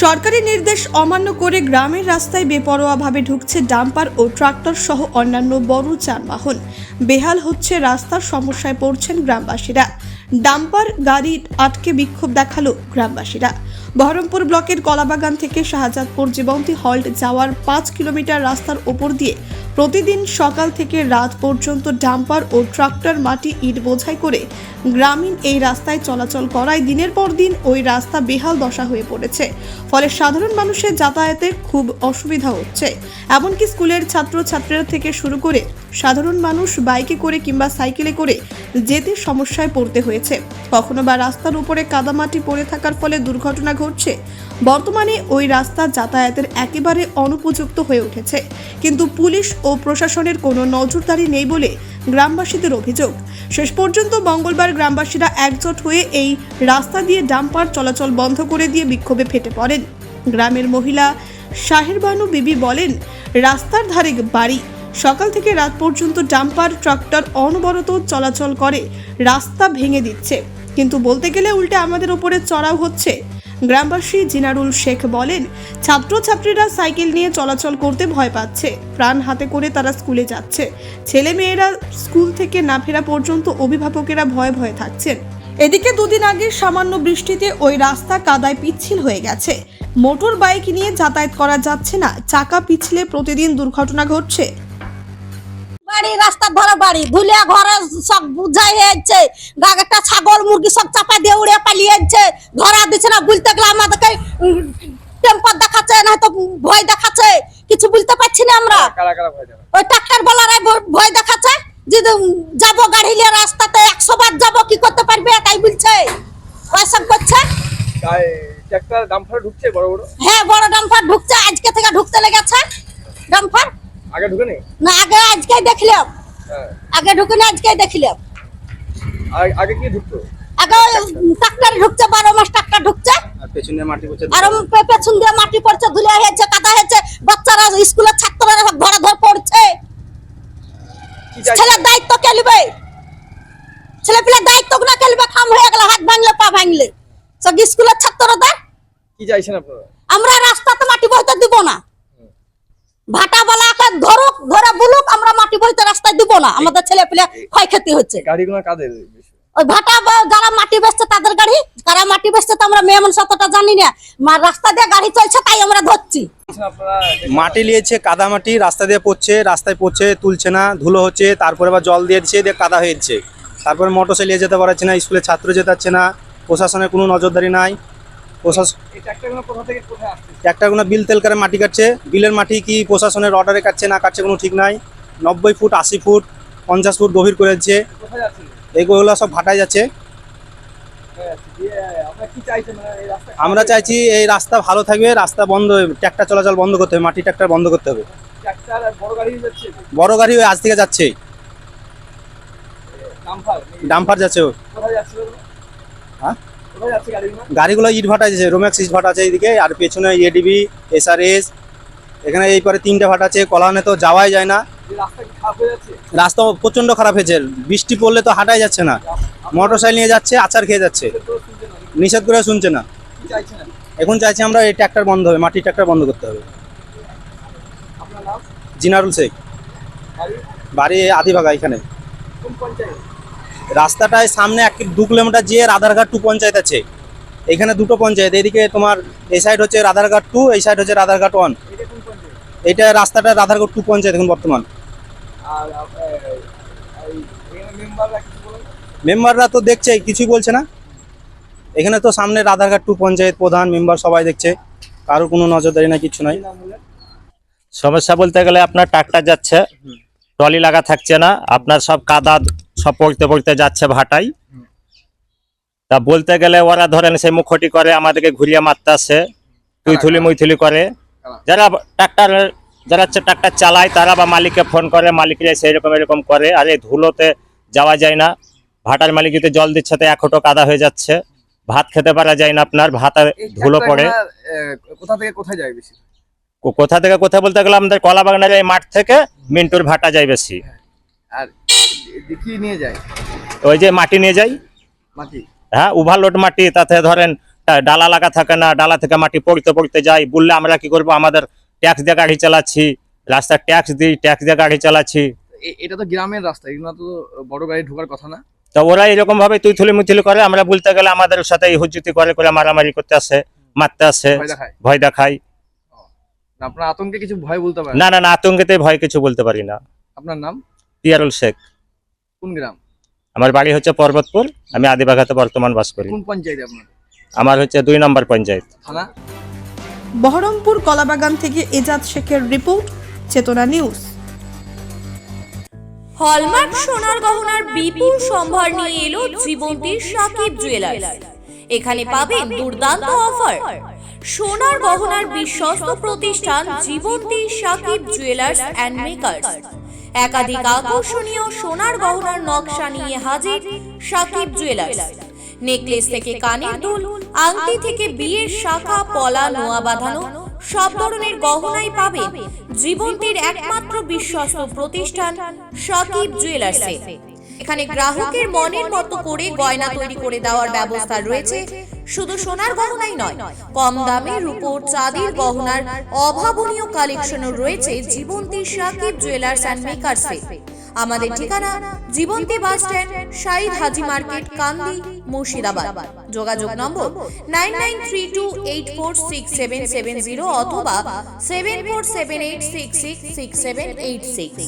সরকারি নির্দেশ অমান্য করে গ্রামের রাস্তায় বেপরোয়াভাবে ঢুকছে ডাম্পার ও ট্রাক্টর সহ অন্যান্য বড় যানবাহন। বেহাল হচ্ছে রাস্তার, সমস্যায় পড়ছেন গ্রামবাসীরা। ডাম্পার গাড়ি আটকে বিক্ষোভ দেখালো গ্রামবাসীরা। বহরমপুর ব্লকের কলাবাগান থেকে শাহজাদপুর জীবন্তী হল্ট যাওয়ার 5 কিলোমিটার রাস্তার ওপর দিয়ে প্রতিদিন সকাল থেকে রাত পর্যন্ত ডাম্পার ও ট্রাক্টর মাটি ইট বোঝাই করে গ্রামীণ এই রাস্তায় চলাচল করায় দিনের পর দিন ওই রাস্তা বেহাল দশা হয়ে পড়েছে। ফলে সাধারণ মানুষের যাতায়াতে খুব অসুবিধা হচ্ছে। এমনকি স্কুলের ছাত্রছাত্রীরা থেকে শুরু করে সাধারণ মানুষ বাইকে করে কিংবা সাইকেলে করে যেতে সমস্যায় পড়তে হয়েছে। কখনো বা রাস্তার উপরে কাদামাটি পড়ে থাকার ফলে দুর্ঘটনা ঘটছে। বর্তমানে ওই রাস্তা যাতায়াতের একেবারে অনুপযুক্ত হয়ে উঠেছে, কিন্তু পুলিশ ও প্রশাসনের কোনো নজরদারি নেই বলে গ্রামবাসীদের অভিযোগ। শেষ পর্যন্ত মঙ্গলবার গ্রামবাসীরা একজোট হয়ে এই রাস্তা দিয়ে ডাম্পার চলাচল বন্ধ করে দিয়ে বিক্ষোভে ফেটে পড়েন। গ্রামের মহিলা শাহেরবানু বিবি বলেন, রাস্তার ধারে বাড়ি, সকাল থেকে রাত পর্যন্ত ডাম্পার ট্রাক্টর অনবরত চলাচল করে রাস্তা ভেঙে দিচ্ছে, কিন্তু বলতে গেলে উল্টে আমাদের উপরে চড়াও হচ্ছে। গ্রামবাসী জিনারুল শেখ বলেন, ছাত্রছাত্রীরা সাইকেল নিয়ে চলাচল করতে ভয় পাচ্ছে, প্রাণ হাতে করে তারা স্কুলে যাচ্ছে। ছেলে মেয়েরা স্কুল থেকে না ফেরা পর্যন্ত অভিভাবকেরা ভয়ে ভয়ে থাকছেন। এদিকে দুদিন আগে সামান্য বৃষ্টিতে ওই রাস্তা কাদায় পিচ্ছিল হয়ে গেছে। মোটর বাইক নিয়ে যাতায়াত করা যাচ্ছে না, চাকা পিছলে প্রতিদিন দুর্ঘটনা ঘটছে। বাড়ি রাস্তার ধারে বাড়ি, ধুলিয়া ঘরে সব বুঝাই হয়েছে, একটা ছাগল মুরগি সব চাপা দিয়ে উড়ে পালিয়ে যাচ্ছে, ধরা দিচ্ছে না। বুঝতে গেলে আমাদেরকে টেম্পার দেখাচ্ছে, না তো ভয় দেখাচ্ছে, কিছু বুঝতে পারছি না আমরা। ওই ট্রাক্টর বলারাই ভয় দেখাচ্ছে যে যাবো গাড়ি নিয়ে রাস্তাতে 100 বার যাবো, কি করতে পারবে তাই বলছে, ওইসব করছে। ট্রাক্টর ডাম্পার ঢুকছে বড় বড়? হ্যাঁ, বড় ডাম্পার ঢুকছে, আজকে থেকে ঢুকতে লেগেছে ডাম্পার। আগে ঢুকেনি? না, আগে আজকেই দেখলাম। আগে ঢুকেনি, আজকেই দেখলাম। আগে কি ঢুকতো? আগে ট্রাক্টর ঢুকছে, 12 মাস ট্রাক্টর ঢুকছে, আর পেছনে মাটি পড়ছে, আর পেছন দিয়ে মাটি পড়ছে, ধুলে হয়েছে, কাদা হয়েছে, বাচ্চারা স্কুলের ছাত্ররা সব ধরে ধরে পড়ছে। ছেলের দায়িত্ব কে নিবে? ছেলে পিলের দায়িত্ব গুলো কে নিবে? খাম হয়ে গেল, হাত ভাঙলে পা ভাঙলে সব স্কুলের ছাত্ররা। কি চাইছেন আপনারা? আমরা রাস্তাতে মাটি বইতে দিব না, ভাটা বলাকে ধরুক, ধরে বলুক, আমরা মাটি বইতে রাস্তায় দিব না। আমাদের ছেলে পিলে ক্ষয়ক্ষতি হচ্ছে। গাড়িগুলো কাদের? ওই ভাটা যারা মাটি বেচছে তাদের গাড়ি, কারা মাটি বেচছে তো আমরা মেয়ে মানুষ অতটা জানি না। রাস্তা দিয়ে গাড়ি চলছে তাই আমরা ধরছি। মাটি নিয়েছে, কাদা মাটি রাস্তা দিয়ে পড়ছে, রাস্তায় পড়ছে, তুলছে না, ধুলো হচ্ছে, তারপরে আবার জল দিয়ে দিচ্ছে, দিয়ে কাদা হয়ে যাচ্ছে। তারপরে মোটর চালিয়ে যেতে পারছে না, স্কুলে ছাত্র যেতে পারছে না, প্রশাসনের কোনো নজরদারি নাই। ট্রাক্টরগুলো বিল তেল করে মাটি কাটছে, বিলের মাটি কি প্রশাসনের অর্ডারে কাটছে না কাটছে কোনো ঠিক নাই। 90 ফুট, 80 ফুট, 50 ফুট গভীর করে দিচ্ছে, এগুলো সব ভাটায় যাচ্ছে। আমরা চাইছি এই রাস্তা ভালো থাকবে, রাস্তা বন্ধ, ট্রাক্টর চলাচল বন্ধ করতে হবে, মাটি ট্রাক্টর বন্ধ করতে হবে। বড় গাড়ি আজ থেকে যাচ্ছে, ডাম্পার যাচ্ছে। হ্যাঁ, গাড়িগুলো ইট ভাটা আছে, রোম্যাক্স ইট ভাটা আছে এইদিকে, আর পেছনে এডিবি, এসআরএস, এখানে এই পরে 3টে ভাটা আছে। কলানে তো যাওয়াই যায় না, রাস্তা প্রচন্ড খারাপ হয়েছে। বৃষ্টি পড়লে তো হাঁটাই যাচ্ছে না, মোটর সাইকেল নিয়ে যাচ্ছে, আচার খেয়ে যাচ্ছে, নিষেধ করে শুনছে না। এখন চাইছি আমরা এই ট্রাক্টর বন্ধ হবে, মাটি ট্রাক্টর বন্ধ করতে হবে। জিনারুল শেখ, বাড়ি আদিবাগা। এখানে রাস্তাটায় সামনে 2 কিলোমিটার যেয়ে রাধারঘাট 2 পঞ্চায়েত আছে। এখানে 2টো পঞ্চায়েত, এদিকে তোমার এই সাইড হচ্ছে রাধারঘাট 2, এই সাইড হচ্ছে রাধারঘাট 1। এটা রাস্তাটা রাধারঘাট 2 পঞ্চায়েত এখন বর্তমান। মেম্বাররা তো দেখছে, কিছুই বলছে না। এখানে তো সামনে রাধারঘাট 2 পঞ্চায়েত প্রধান, মেম্বার সবাই দেখছে, কারোর কোনো নজরদারি না, কিছু নাই। সমস্যা বলতে গেলে আপনার ট্রাক্টর যাচ্ছে, ট্রলি লাগা থাকছে না, আপনার সব কাদা সব পড়তে পড়তে যাচ্ছে ভাটাই। তা বলতে গেলে ওরা ধরেন সেই মুখটি করে, আমাদেরকে ঘুরিয়ে মারতে আসে, তুইথুলি মুইথুলি করে। যারা ট্রাক্টর চালায় তারা বা মালিককে ফোন করে, মালিকরা সেই রকম এরকম করে। আর এই ধুলোতে যাওয়া যায় না, ভাটার মালিক যদি জল দিচ্ছে তো 1 হাঁটু কাদা হয়ে যাচ্ছে, ভাত খেতে পারা যায় না, আপনার ভাতে ধুলো পড়ে। কোথা থেকে কোথায় যায় বেশি? কোথা থেকে কোথায় বলতে গেলে আমাদের কলাবাগানের এই মাঠ থেকে মিন্টুর ভাটা যায় বেশি। আর কি নিয়ে যায়? ওই যে মাটি নিয়ে যাই, মাটি। হ্যাঁ, ওভারলোড মাটি, তাতে ধরেন ডালা লাগা থাকে না, ডালা থেকে মাটি পড়তে পড়তে যায়, বললে আমরা কি করবো? আমাদের ট্যাক্স দিয়ে গাড়ি চালাচ্ছি, রাস্তার ট্যাক্স দিই, ট্যাক্স দিয়ে গাড়ি চালাচ্ছি। এটা তো গ্রামের রাস্তা, এগুলো তো বড় গাড়ি ঢোকার কথা না। তা ওরা এরকম ভাবে তুইথুলি মুথুলি করে, আমরা বলতে গেলে আমাদের সাথে হুজ্জুতি করে করে মারামারি করতে আসে, মারতে আসে, ভয় দেখায়। ভয় দেখায়। আপনার আতঙ্কে কিছু ভয় বলতে পারেন? না না না, আতঙ্কেতে ভয় কিছু বলতে পারি না। আপনার নাম? পিয়ারুল শেখ। কোন গ্রাম? আমার বাড়ি হচ্ছে পর্বতপুর, আমি আদিবাগাতে বর্তমান বাস করি। কোন পঞ্চায়েত আপনার? আমার হচ্ছে 2 নম্বর পঞ্চায়েত। থানা? বহরমপুর কলাবাগান থেকে এজাজ শেখের রিপোর্ট, চেতনা নিউজ। হলমার্ক সোনার গহনার বিপুল সম্ভার নিয়ে এলো জীবন্তীর সাকিব জুয়েলার্স। এখানে পাবেন দুর্দান্ত অফার। সোনার গহনার বিশ্বস্ত প্রতিষ্ঠান Jibonti Shakib jewellers and makers. একাধিক আকর্ষণীয় সোনার গহনার নকশা নিয়ে হাজির সাকিব জুয়েলার্স। নেকলেস থেকে কানের দুল, আংটি থেকে বিয়ের শাখা, পলা, নোয়া বাঁধানো সব ধরনের গহনাই পাবেন জীবন্তীর একমাত্র বিশ্বস্ত প্রতিষ্ঠান সাকিব জুয়েলার্সে। এখানে গ্রাহকের মনের মতো করে গয়না তৈরি করে দেওয়ার ব্যবস্থা রয়েছে। শুধু সোনার গহনাই নয়, কম দামে রূপোর, চাঁদির গহনার অভাবনীয় কালেকশনও রয়েছে জীবন্তী সাকিব জুয়েলার্স অ্যান্ড মেকার্সে। আমাদের ঠিকানা জীবন্তী বাস স্ট্যান্ড, শাহিদ হাজি মার্কেট, কান্দি, মুর্শিদাবাদ। যোগাযোগ নম্বর 9932846770 অথবা 7478666786।